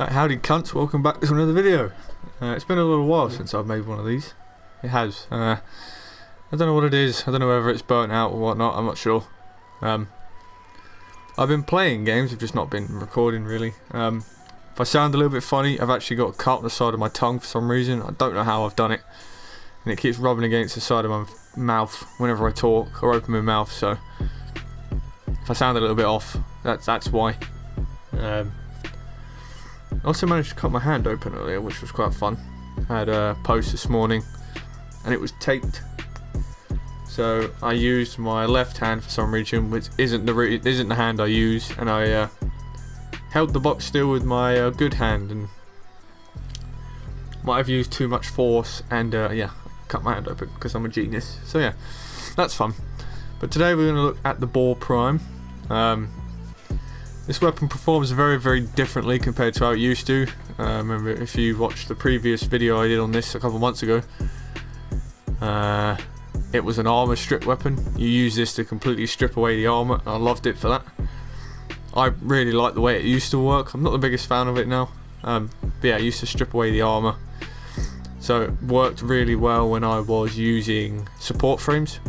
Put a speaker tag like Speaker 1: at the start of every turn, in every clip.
Speaker 1: Howdy cunts, welcome back to another video. It's been a little while since I've made one of these. It has. I don't know what it is, I don't know whether it's burnt out or whatnot, I'm not sure. I've been playing games, I've just not been recording really. If I sound a little bit funny, I've actually got a cut on the side of my tongue for some reason. I don't know how I've done it. And it keeps rubbing against the side of my mouth whenever I talk or open my mouth, so if I sound a little bit off, that's why. I also managed to cut my hand open earlier, which was quite fun. I had a post this morning and it was taped, so I used my left hand for some reason, which isn't the hand I use, and I held the box still with my good hand and might have used too much force, and yeah, cut my hand open because I'm a genius. So yeah, that's fun. But today we're going to look at the Boar Prime. This weapon performs very, very differently compared to how it used to. Remember, if you watched the previous video I did on this a couple months ago, it was an armor strip weapon. You use this to completely strip away the armor, and I loved it for that. I really like the way it used to work. I'm not the biggest fan of it now, but yeah, I used to strip away the armor, so it worked really well when I was using support frames.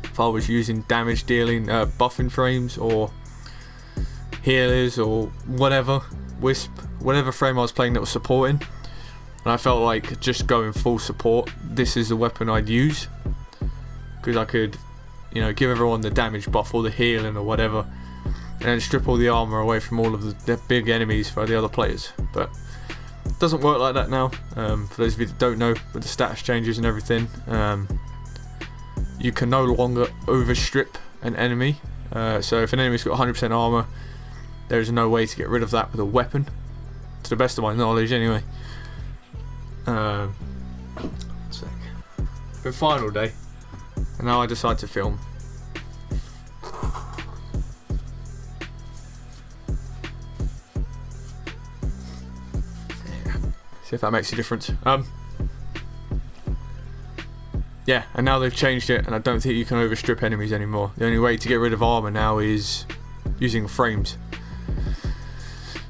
Speaker 1: If I was using damage dealing buffing frames or healers or whatever, wisp, whatever frame I was playing that was supporting, and I felt like just going full support, this is the weapon I'd use, because I could, you know, give everyone the damage buff or the healing or whatever, and then strip all the armor away from all of the big enemies for the other players. But it doesn't work like that now. For those of you that don't know, with the status changes and everything, you can no longer overstrip an enemy. So if an enemy's got 100% armor, there is no way to get rid of that with a weapon, to the best of my knowledge anyway. One sec. It's been final day, and now I decide to film. See if that makes a difference. Yeah, and now they've changed it, and I don't think you can overstrip enemies anymore. The only way to get rid of armor now is using frames.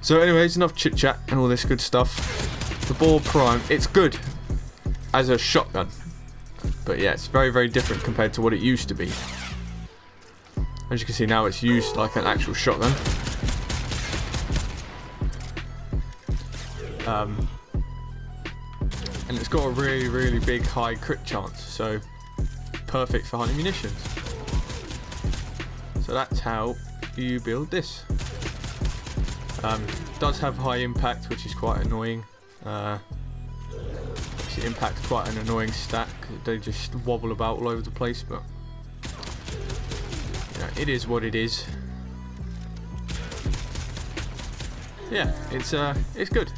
Speaker 1: So anyways, enough chit chat and all this good stuff. The Boar Prime, it's good as a shotgun, but yeah, it's very, very different compared to what it used to be. As you can see now, it's used like an actual shotgun. And it's got a really, really big high crit chance, so perfect for hunting munitions. So that's how you build this. Does have high impact, which is quite annoying. It impacts quite an annoying stat, because they just wobble about all over the place, but you know, it is what it is. Yeah, it's good.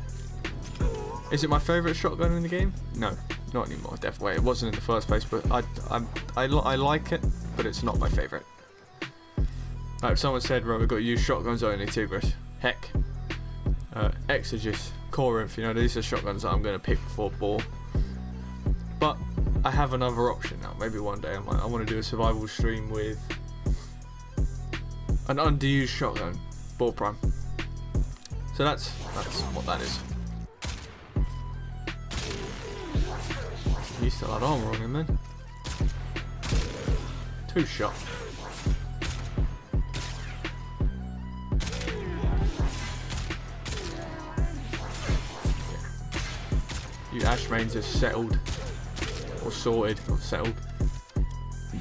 Speaker 1: Is it my favourite shotgun in the game? No, not anymore. Definitely, it wasn't in the first place, but I like it, but it's not my favourite. Like if someone said, "Right, we've got to use shotguns only, Tigris." Heck, Exorcist, Corinth, you know, these are shotguns that I'm going to pick for Boar. But I have another option now. Maybe one day I want to do a survival stream with an underused shotgun, Boar Prime. So that's what that is. He still had armor on him then. 2 shot. You Ashmains are settled, or sorted, not settled. Yeah.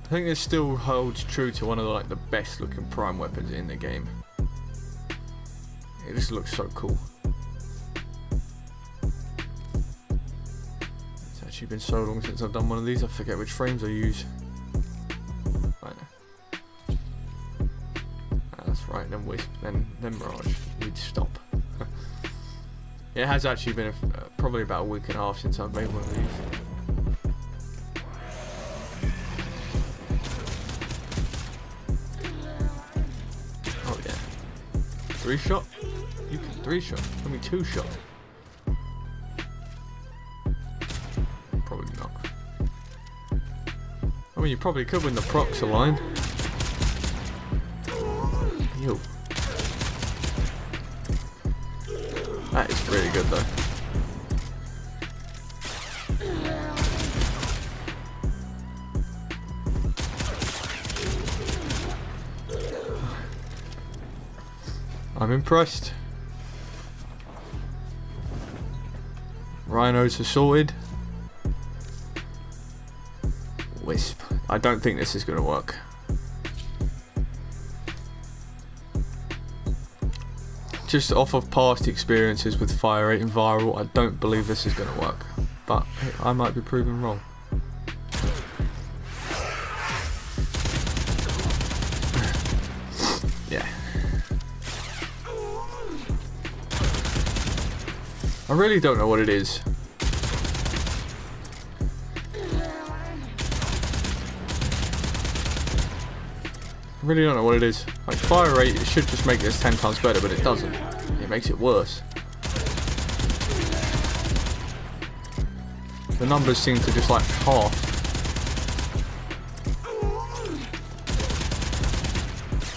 Speaker 1: I think this still holds true to one of the best looking prime weapons in the game. It just looks so cool. It's actually been so long since I've done one of these, I forget which frames I use. Right, then Wisp, then Mirage. You'd stop. It has actually been probably about a week and a half since I've made one of these. Oh yeah. 3 shot? You can 3 shot. I mean 2 shot. Probably not. I mean, you probably could win the procs line. Ew. That is really good though. I'm impressed. Rhinos are sorted. Wisp. I don't think this is going to work. Just off of past experiences with fire rate and viral, I don't believe this is going to work. But I might be proven wrong. Yeah. I really don't know what it is. I really don't know what it is. Like, fire rate, it should just make this 10 times better, but it doesn't. It makes it worse. The numbers seem to just like half.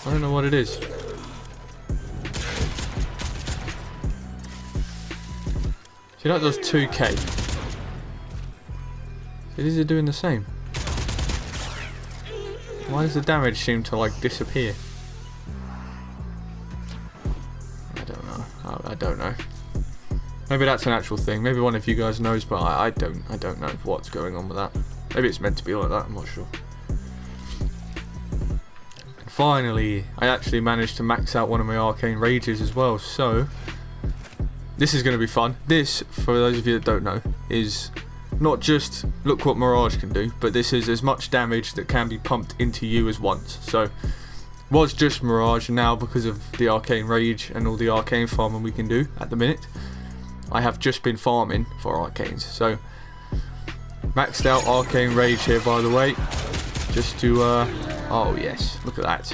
Speaker 1: I don't know what it is. See, that does 2k. Is it doing the same? Why does the damage seem to like disappear? I don't know. I don't know. Maybe that's an actual thing. Maybe one of you guys knows, but I don't know what's going on with that. Maybe it's meant to be like that. I'm not sure. And finally, I actually managed to max out one of my arcane rages as well. So this is going to be fun. This, for those of you that don't know, is not just look what Mirage can do, but this is as much damage that can be pumped into you as once. So was just Mirage, and now because of the Arcane Rage and all the Arcane farming we can do at the minute, I have just been farming for Arcanes. So maxed out Arcane Rage here, by the way, just to oh yes, look at that,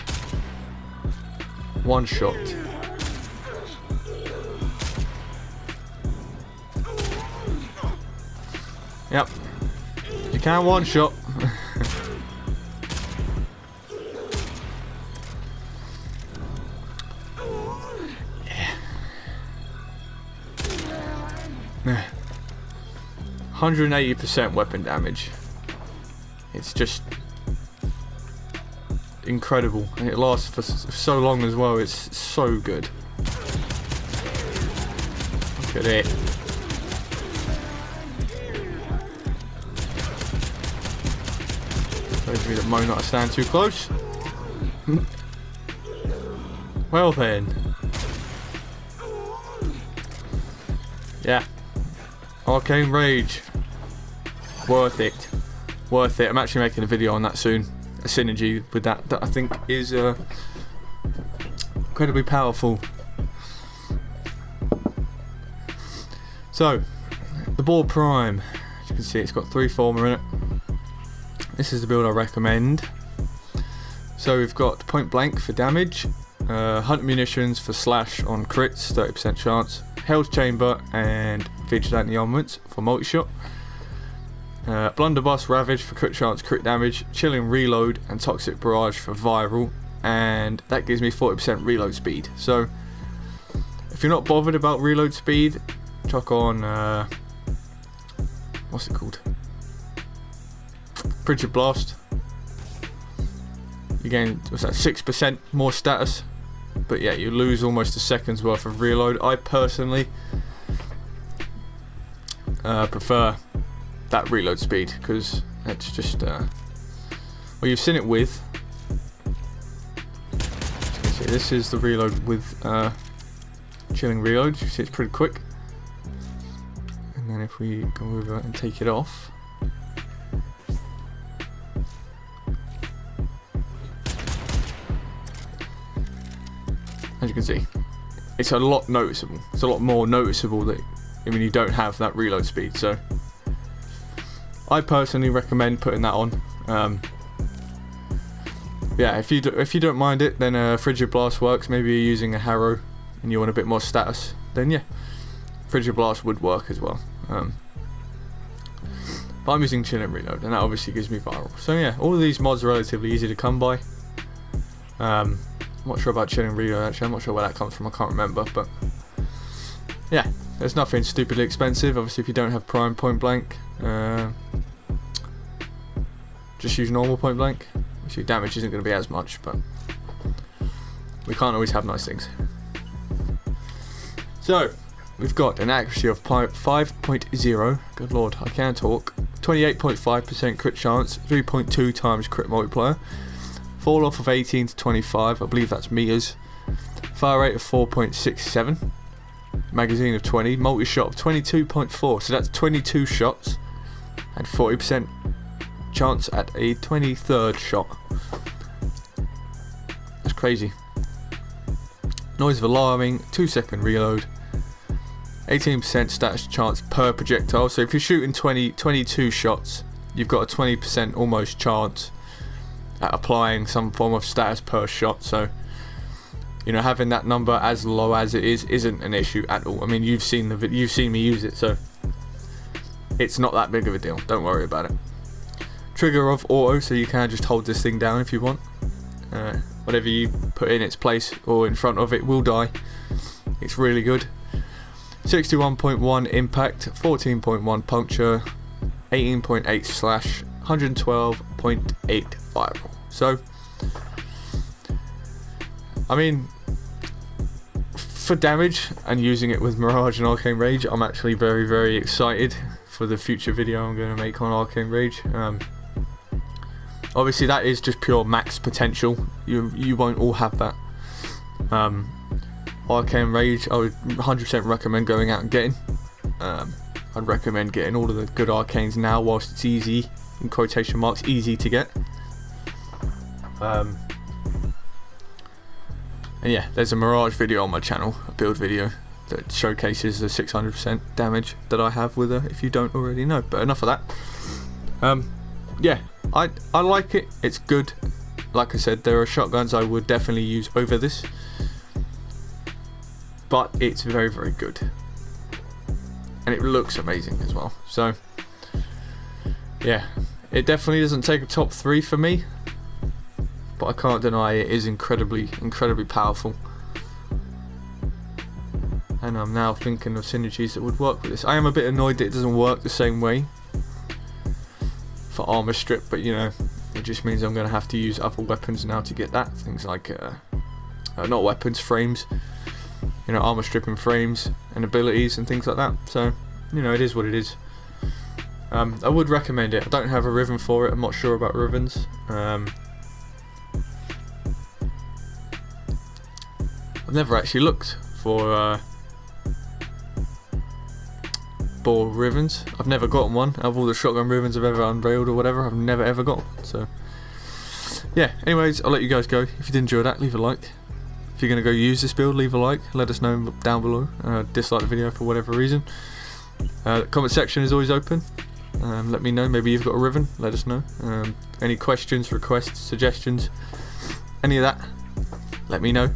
Speaker 1: one shot. Yep, you can one shot. Yeah. 180% weapon damage. It's just incredible, and it lasts for so long as well. It's so good. Look at it. Those of you that might not stand too close. Well then. Yeah. Arcane Rage. Worth it. Worth it. I'm actually making a video on that soon. A synergy with that I think is incredibly powerful. So, the Boar Prime. As you can see, it's got 3 former in it. This is the build I recommend. So we've got point blank for damage, hunt munitions for slash on crits, 30% chance, Hell's Chamber and Vigilante armaments for multi-shot, Blunderbuss Ravage for crit chance, crit damage, Chilling Reload and Toxic Barrage for viral, and that gives me 40% reload speed. So if you're not bothered about reload speed, chuck on what's it called? Frigid Blast. You gain, what's that, 6% more status, but yeah, you lose almost a second's worth of reload. I personally prefer that reload speed because it's just well, you've seen it with. As you can see, this is the reload with Chilling Reload. You see it's pretty quick, and then if we go over and take it off, as you can see, it's a lot noticeable. It's a lot more noticeable that when you don't have that reload speed. So I personally recommend putting that on. Yeah, if you don't mind it, then Frigid Blast works. Maybe you're using a Harrow and you want a bit more status, then yeah, Frigid Blast would work as well. But I'm using chill and reload, and that obviously gives me viral. So yeah, all of these mods are relatively easy to come by. I'm not sure about chill and reload actually, I'm not sure where that comes from, I can't remember, but yeah, there's nothing stupidly expensive. Obviously if you don't have prime point blank, just use normal point blank. Obviously damage isn't going to be as much, but we can't always have nice things. So we've got an accuracy of 5.0, good lord, I can't talk, 28.5% crit chance, 3.2 times crit multiplier, fall off of 18 to 25, I believe that's meters, fire rate of 4.67, magazine of 20, multi-shot of 22.4, so that's 22 shots, and 40% chance at a 23rd shot. That's crazy. Noise of alarming, 2-second reload, 18% status chance per projectile, so if you're shooting 22 shots, you've got a 20% almost chance at applying some form of status per shot. So you know, having that number as low as it is isn't an issue at all. I mean, you've seen me use it, so it's not that big of a deal, don't worry about it. Trigger of auto, so you can just hold this thing down if you want. Whatever you put in its place or in front of it will die. It's really good. 61.1 impact, 14.1 puncture, 18.8 slash, 112.8 viral. So, I mean, for damage and using it with Mirage and Arcane Rage, I'm actually very, very excited for the future video I'm going to make on Arcane Rage. Obviously that is just pure max potential, you won't all have that. Arcane Rage I would 100% recommend going out and getting. I'd recommend getting all of the good arcanes now whilst it's easy, in quotation marks, easy to get. And yeah, there's a Mirage video on my channel, a build video, that showcases the 600% damage that I have with her, if you don't already know. But enough of that. Yeah, I like it, it's good. Like I said, there are shotguns I would definitely use over this, but it's very, very good. And it looks amazing as well. So, yeah, it definitely doesn't take a top 3 for me, but I can't deny it is incredibly, incredibly powerful. And I'm now thinking of synergies that would work with this. I am a bit annoyed that it doesn't work the same way for armor strip, but you know, it just means I'm going to have to use other weapons now to get that. Things like, not weapons, frames. You know, armor stripping frames and abilities and things like that. So, you know, it is what it is. I would recommend it. I don't have a ribbon for it. I'm not sure about ribbons. I've never actually looked for Boar ribbons. I've never gotten one. Out of all the shotgun ribbons I've ever unveiled or whatever, I've never ever got one. So, yeah. Anyways, I'll let you guys go. If you did enjoy that, leave a like. If you're going to go use this build, leave a like, let us know down below. Dislike the video for whatever reason. The comment section is always open. Let me know, maybe you've got a ribbon, let us know. Any questions, requests, suggestions, any of that, let me know.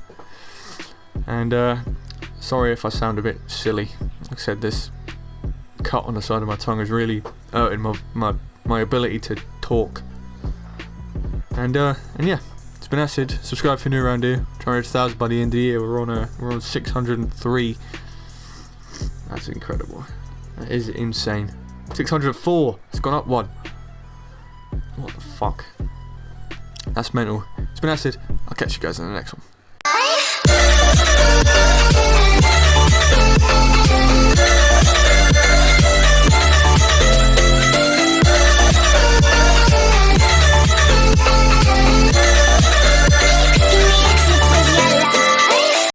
Speaker 1: And sorry if I sound a bit silly. Like I said, this cut on the side of my tongue is really hurting my ability to talk. And yeah. It's been Acid. Subscribe if you're new around here. Try to reach 1,000 by the end of the year. We're on 603. That's incredible. That is insane. 604. It's gone up 1. What the fuck? That's mental. It's been Acid. I'll catch you guys in the next one.